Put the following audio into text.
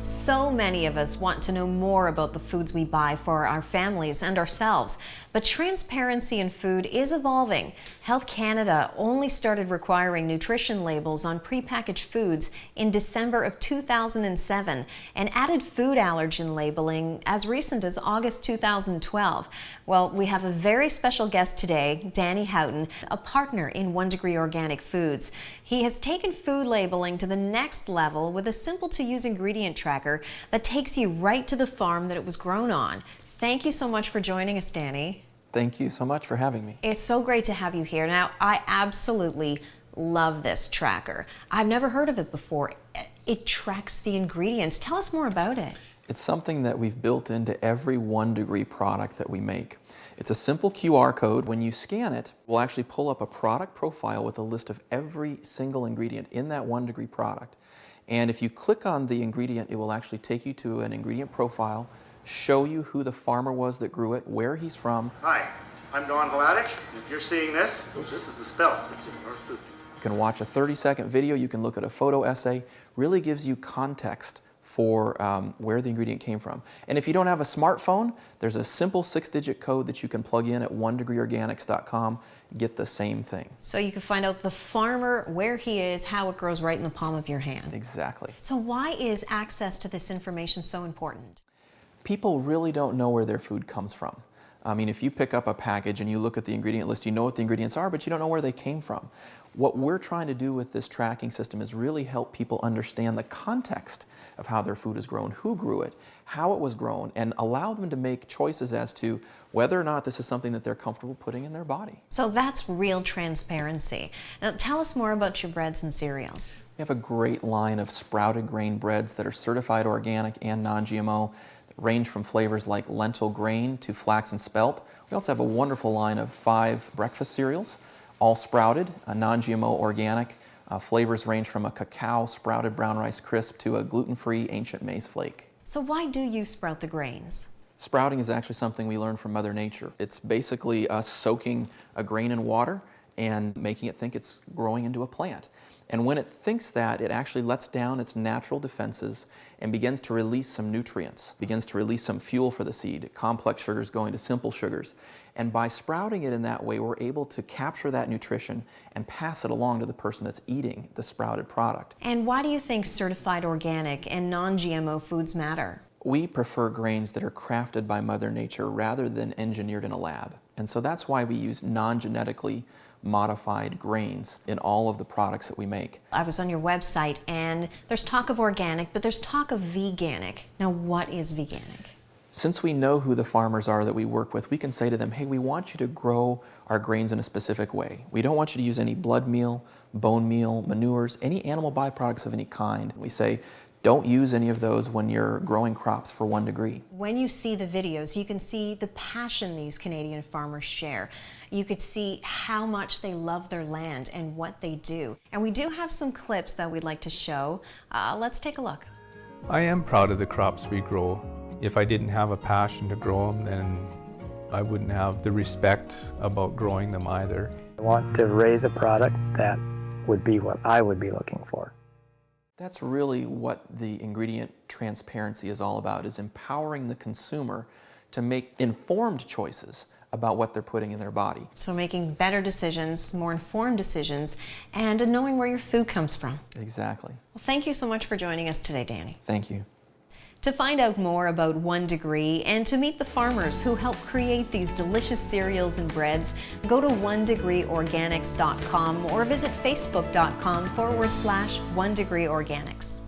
So many of us want to know more about the foods we buy for our families and ourselves, but transparency in food is evolving. Health Canada only started requiring nutrition labels on prepackaged foods in December of 2007 and added food allergen labeling as recent as August 2012. Well, we have a very special guest today, Danny Houghton, a partner in 1 Degree Organic Foods. He has taken food labeling to the next level with a simple-to-use ingredient tracker that takes you right to the farm that it was grown on. Thank you so much for joining us, Danny. Thank you so much for having me. It's so great to have you here. Now, I absolutely love this tracker. I've never heard of it before. It tracks the ingredients. Tell us more about it. It's something that we've built into every 1 Degree product that we make. It's a simple QR code. When you scan it, we'll actually pull up a product profile with a list of every single ingredient in that 1 Degree product. And if you click on the ingredient, it will actually take you to an ingredient profile, show you who the farmer was that grew it, where he's from. Hi, I'm Don Hladich. If you're seeing this is the spell that's in our food. You can watch a 30-second video, you can look at a photo essay, really gives you context for where the ingredient came from. And if you don't have a smartphone, there's a simple 6-digit code that you can plug in at 1degreeorganics.com, get the same thing. So you can find out the farmer, where he is, how it grows right in the palm of your hand. Exactly. So why is access to this information so important? People really don't know where their food comes from. I mean, if you pick up a package and you look at the ingredient list, you know what the ingredients are, but you don't know where they came from. What we're trying to do with this tracking system is really help people understand the context of how their food is grown, who grew it, how it was grown, and allow them to make choices as to whether or not this is something that they're comfortable putting in their body. So that's real transparency. Now tell us more about your breads and cereals. We have a great line of sprouted grain breads that are certified organic and non-GMO. Range from flavors like lentil grain to flax and spelt. We also have a wonderful line of 5 breakfast cereals, all sprouted, non-GMO organic. Flavors range from a cacao sprouted brown rice crisp to a gluten-free ancient maize flake. So why do you sprout the grains? Sprouting is actually something we learned from Mother Nature. It's basically us soaking a grain in water and making it think it's growing into a plant. And when it thinks that, it actually lets down its natural defenses and begins to release some nutrients, begins to release some fuel for the seed, complex sugars going to simple sugars. And by sprouting it in that way, we're able to capture that nutrition and pass it along to the person that's eating the sprouted product. And why do you think certified organic and non-GMO foods matter? We prefer grains that are crafted by Mother Nature rather than engineered in a lab. And so that's why we use non-genetically modified grains in all of the products that we make. I was on your website and there's talk of organic, but there's talk of veganic. Now, what is veganic? Since we know who the farmers are that we work with, we can say to them, hey, we want you to grow our grains in a specific way. We don't want you to use any blood meal, bone meal, manures, any animal byproducts of any kind. We say, don't use any of those when you're growing crops for 1 Degree. When you see the videos, you can see the passion these Canadian farmers share. You could see how much they love their land and what they do. And we do have some clips that we'd like to show. Let's take a look. I am proud of the crops we grow. If I didn't have a passion to grow them, then I wouldn't have the respect about growing them either. I want to raise a product that would be what I would be looking for. That's really what the ingredient transparency is all about, is empowering the consumer to make informed choices about what they're putting in their body. So making better decisions, more informed decisions, and knowing where your food comes from. Exactly. Well, thank you so much for joining us today, Danny. Thank you. To find out more about 1 Degree and to meet the farmers who help create these delicious cereals and breads, go to 1degreeorganics.com or visit facebook.com/1degreeorganics.